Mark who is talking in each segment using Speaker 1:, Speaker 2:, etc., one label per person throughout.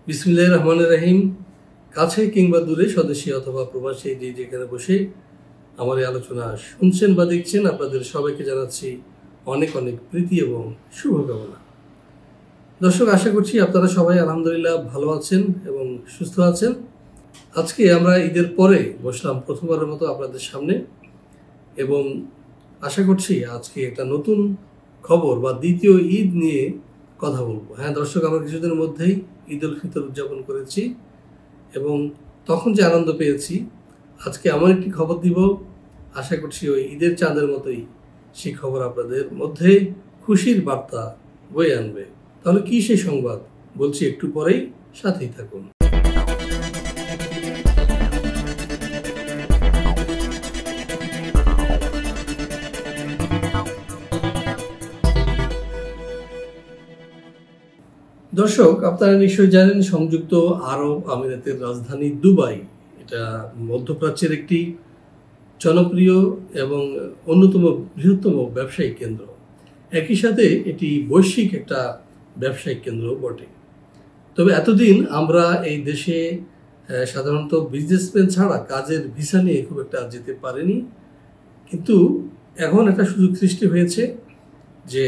Speaker 1: বিসমিল্লাহির রহমানির রহিম। কাছে কিংবা দূরে, স্বদেশী অথবা প্রবাসী, যে যেখানে বসে আমার এই আলোচনা শুনছেন বা দেখছেন, আপনাদের সবাইকে জানাচ্ছি অনেক অনেক প্রীতি এবং শুভকামনা। দর্শক, আশা করছি আপনারা সবাই আলহামদুলিল্লাহ ভালো আছেন এবং সুস্থ আছেন। আজকে আমরা ঈদের পরে বসলাম প্রথমবারের মতো আপনাদের সামনে, এবং আশা করছি আজকে একটা নতুন খবর বা দ্বিতীয় ঈদ নিয়ে কথা বলবো। হ্যাঁ দর্শক, আমরা কিছুদিনের মধ্যেই ঈদ উল ফিতর উদযাপন করেছি এবং তখন যে আনন্দ পেয়েছি, আজকে এমন একটি খবর দিব, আশা করছি ওই ঈদের চাঁদের মতোই সেই খবর আপনাদের মধ্যে খুশির বার্তা বয়ে আনবে। তাহলে কি সেই সংবাদ বলছি একটু পরেই, সাথেই থাকুন। দর্শক, আপনারা নিশ্চয়ই জানেন সংযুক্ত আরব আমিরাতের রাজধানী দুবাই, এটা মধ্যপ্রাচ্যের একটি জনপ্রিয় এবং অন্যতম বৃহত্তম ব্যবসায়িক কেন্দ্র। একই সাথে এটি বৈশ্বিক একটা ব্যবসায়িক কেন্দ্র বটে। তবে এতদিন আমরা এই দেশে সাধারণত বিজনেসম্যান ছাড়া কাজের ভিসা নিয়ে খুব একটা যেতে পারিনি, কিন্তু এখন একটা সুযোগ সৃষ্টি হয়েছে যে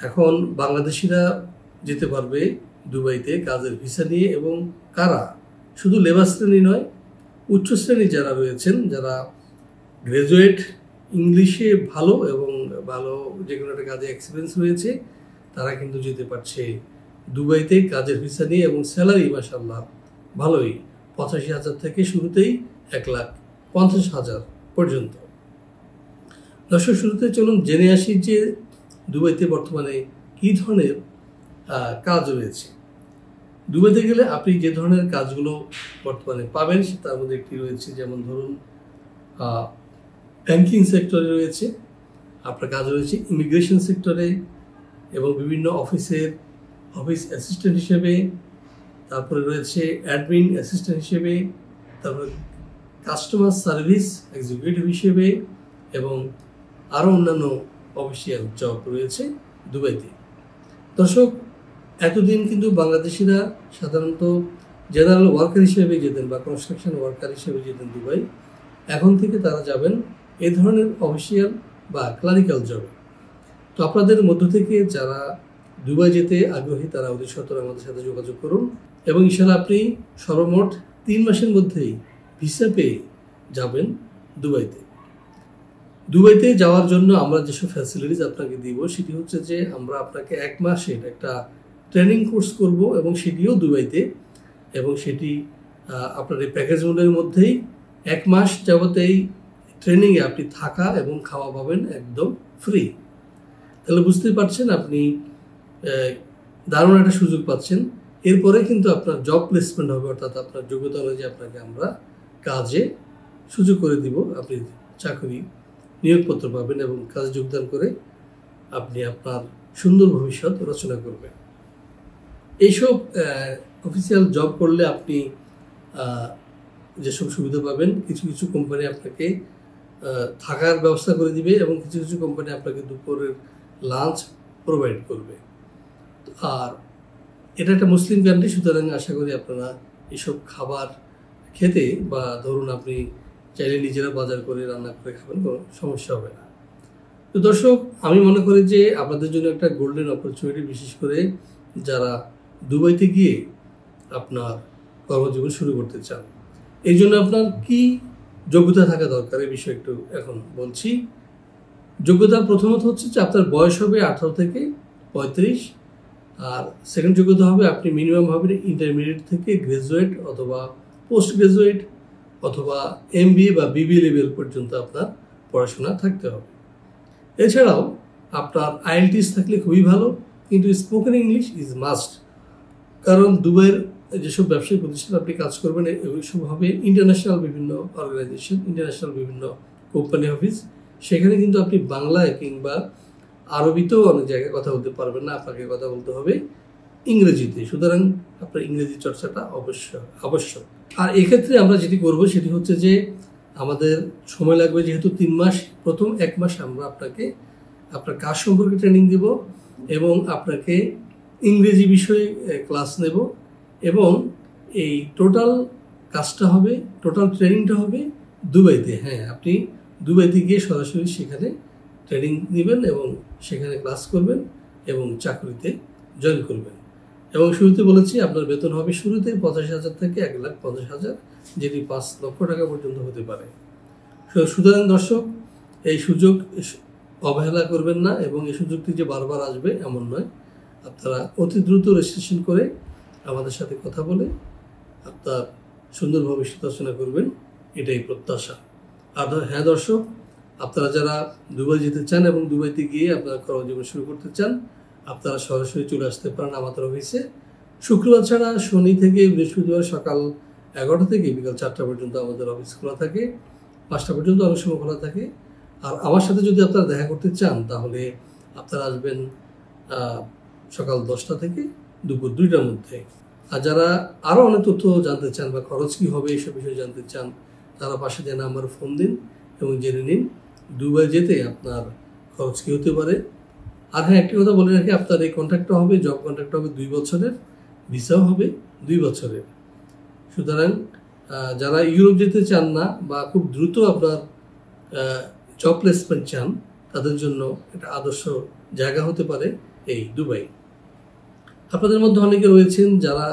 Speaker 1: এখন বাংলাদেশিরা যেতে পারবে দুবাইতে কাজের ভিসা নিয়ে। এবং কারা, শুধু লেবার শ্রেণী নয়, উচ্চ শ্রেণী যারা রয়েছেন, যারা গ্রাজুয়েট, ইংলিশে ভালো এবং ভালো যে কোনো একটা কাজে এক্সপিরিয়েন্স রয়েছে, তারা কিন্তু যেতে পারছে দুবাইতে কাজের ভিসা নিয়ে। এবং স্যালারি মাশাআল্লাহ ভালোই, 85,000 থেকে শুরুতেই 1,50,000 পর্যন্ত। দর্শক, শুরুতে চলুন জেনে আসি যে দুবাইতে বর্তমানে কী ধরনের কাজ রয়েছে। দুবাইতে গেলে আপনি যে ধরনের কাজগুলো বর্তমানে পাবেন তার মধ্যে একটি রয়েছে, যেমন ধরুন ব্যাংকিং সেক্টরে রয়েছে, আপনার কাজ রয়েছে ইমিগ্রেশন সেক্টরে এবং বিভিন্ন অফিস অ্যাসিস্ট্যান্ট হিসেবে, তারপরে রয়েছে অ্যাডমিন অ্যাসিস্ট্যান্ট হিসেবে, তারপরে কাস্টমার সার্ভিস এক্সিকিউটিভ হিসেবে, এবং আরও অন্যান্য অফিসিয়াল জব রয়েছে দুবাইতে। দর্শক, এতদিন কিন্তু বাংলাদেশিরা সাধারণত জেনারেল ওয়ার্কার হিসেবে যেতেন বা কনস্ট্রাকশন ওয়ার্কার হিসেবে যেতেন দুবাই। এখন থেকে তারা যাবেন এই ধরনের অফিসিয়াল বা ক্লারিক্যাল জবে। তো আপনাদের মধ্য থেকে যারা দুবাই যেতে আগ্রহী, তারা অতি সত্বর আমাদের সাথে যোগাযোগ করুন এবং ইনশাআল্লাহ আপনি সর্বমোট 3 মাসের মধ্যেই ভিসা পেয়ে যাবেন দুবাইতে। দুবাইতে যাওয়ার জন্য আমরা যেসব ফ্যাসিলিটিস আপনাকে দিব, সেটি হচ্ছে যে আমরা আপনাকে 1 মাসের একটা ট্রেনিং কোর্স করব, এবং সেটিও দুবাইতে, এবং সেটি আপনার এই প্যাকেজ মূল্যের মধ্যেই 1 মাস যাবতেই ট্রেনিংয়ে আপনি থাকা এবং খাওয়া পাবেন একদম ফ্রি। তাহলে বুঝতেই পারছেন আপনি দারুণ একটা সুযোগ পাচ্ছেন। এরপরে কিন্তু আপনার জব প্লেসমেন্ট হবে, অর্থাৎ আপনার যোগ্যতা অনুযায়ী আপনাকে আমরা কাজে সুযোগ করে দিব, আপনি চাকরি নিয়োগপত্র পাবেন এবং কাজে যোগদান করে আপনি আপনার সুন্দর ভবিষ্যৎ রচনা করবেন। এইসব অফিসিয়াল জব করলে আপনি যেসব সুবিধা পাবেন, কিছু কিছু কোম্পানি আপনাকে থাকার ব্যবস্থা করে দিবে এবং কিছু কিছু কোম্পানি আপনাকে দুপুরের লাঞ্চ প্রোভাইড করবে। আর এটা একটা মুসলিম কান্ট্রি, সুতরাং আশা করি আপনারা এসব খাবার খেতে বা ধরুন আপনি চাইলে নিজেরা বাজার করে রান্না করে খাবেন, কোনো সমস্যা হবে না। তো দর্শক, আমি মনে করি যে আপনাদের জন্য একটা গোল্ডেন অপরচুনিটি, বিশেষ করে যারা দুবাইতে গিয়ে আপনার কর্মজীবন শুরু করতে চান। এই জন্য আপনার কি যোগ্যতা থাকা দরকার, এই বিষয়ে একটু এখন বলছি। যোগ্যতা প্রথমত হচ্ছে যে আপনার বয়স হবে 18 থেকে 35, আর সেকেন্ড যোগ্যতা হবে আপনি মিনিমাম হবেন ইন্টারমিডিয়েট থেকে গ্রাজুয়েট অথবা পোস্ট গ্রাজুয়েট অথবা MBA বা BBA লেভেল পর্যন্ত আপনার পড়াশোনা থাকতে হবে। এছাড়াও আপনার IELTS থাকলে খুবই ভালো, কিন্তু স্পোকেন ইংলিশ ইজ মাস্ট। কারণ দুবাইয়ের যেসব ব্যবসায়িক প্রতিষ্ঠান আপনি কাজ করবেন, এসব হবে ইন্টারন্যাশনাল বিভিন্ন অর্গানাইজেশন, ইন্টারন্যাশনাল বিভিন্ন কোম্পানি অফিস। সেখানে কিন্তু আপনি বাংলায় কিংবা আরবিতেও অনেক জায়গায় কথা বলতে পারবেন না, আপনাকে কথা বলতে হবে ইংরেজিতে। সুতরাং আপনার ইংরেজি চর্চাটা আবশ্যক। আর এক্ষেত্রে আমরা যেটি করব সেটি হচ্ছে যে আমাদের সময় লাগবে, যেহেতু 3 মাস, প্রথম 1 মাস আমরা আপনাকে আপনার কাজ সম্পর্কে ট্রেনিং দিব এবং আপনাকে ইংরেজি বিষয়ে ক্লাস নেব এবং এই টোটাল কাজটা হবে, টোটাল ট্রেনিংটা হবে দুবাইতে। হ্যাঁ, আপনি দুবাইতে গিয়ে সরাসরি সেখানে ট্রেনিং নেবেন এবং সেখানে ক্লাস করবেন এবং চাকরিতে জয়েন করবেন। এবং শুরুতে বলেছি আপনার বেতন হবে শুরুতে 85,000 থেকে 1,50,000, যেটি 5 লক্ষ টাকা পর্যন্ত হতে পারে। সুতরাং দর্শক, এই সুযোগ অবহেলা করবেন না এবং এই সুযোগটি যে বারবার আসবে এমন নয়। আপনারা অতি দ্রুত রেজিস্ট্রেশন করে আমাদের সাথে কথা বলে আপনার সুন্দর ভবিষ্যৎ রচনা করবেন, এটাই প্রত্যাশা। আর হ্যাঁ দর্শক, আপনারা যারা দুবাই যেতে চান এবং দুবাইতে গিয়ে আপনারা কর্মজীবন শুরু করতে চান, আপনারা সরাসরি চলে আসতে পারেন আমাদের অফিসে। শুক্রবার ছাড়া শনি থেকে বৃহস্পতিবার সকাল 11টা থেকে বিকাল 4টা পর্যন্ত আমাদের অফিস খোলা থাকে, 5টা পর্যন্ত অনেক সময় খোলা থাকে। আর আমার সাথে যদি আপনারা দেখা করতে চান তাহলে আপনারা আসবেন সকাল 10টা থেকে দুপুর 2টার মধ্যে। আর যারা আরও অনেক তথ্য জানতে চান বা খরচ কী হবে এইসব বিষয়ে জানতে চান, তারা পাশে দেওয়া নাম্বারে ফোন দিন এবং জেনে নিন দুবাই যেতে আপনার খরচ কী হতে পারে। আর হ্যাঁ, একটি কথা বলে রাখি, আপনার এই কন্ট্রাক্টটা হবে, জব কন্ট্রাক্টটা হবে 2 বছরের, ভিসাও হবে 2 বছরের। সুতরাং যারা ইউরোপ যেতে চান না বা খুব দ্রুত আপনার জব প্লেসমেন্ট চান, তাদের জন্য একটা আদর্শ জায়গা হতে পারে এই দুবাই। আপনাদের মধ্যে অনেকে রয়েছেন যারা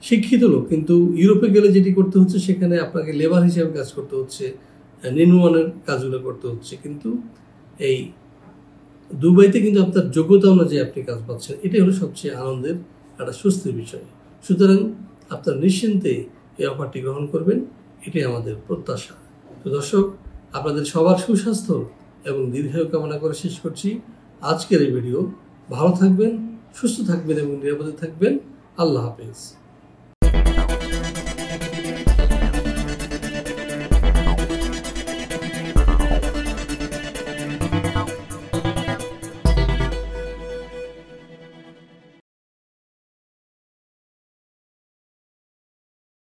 Speaker 1: শিক্ষিত লোক, কিন্তু ইউরোপে গেলে যেটি করতে হচ্ছে সেখানে আপনাকে লেবার হিসেবে কাজ করতে হচ্ছে, নিম্নমানের কাজগুলো করতে হচ্ছে। কিন্তু এই দুবাইতে কিন্তু আপনার যোগ্যতা অনুযায়ী আপনি কাজ পাচ্ছেন, এটাই হলো সবচেয়ে আনন্দের একটা স্বস্তির বিষয়। সুতরাং আপনার নিশ্চিন্তে এই অফারটি গ্রহণ করবেন, এটাই আমাদের প্রত্যাশা। তো দর্শক, আপনাদের সবার সুস্বাস্থ্য এবং দীর্ঘায়ু কামনা করে শেষ করছি আজকের এই ভিডিও। ভালো থাকবেন, সুস্থ থাকবেন এবং নিরাপদে থাকবেন। আল্লাহ হাফেজ।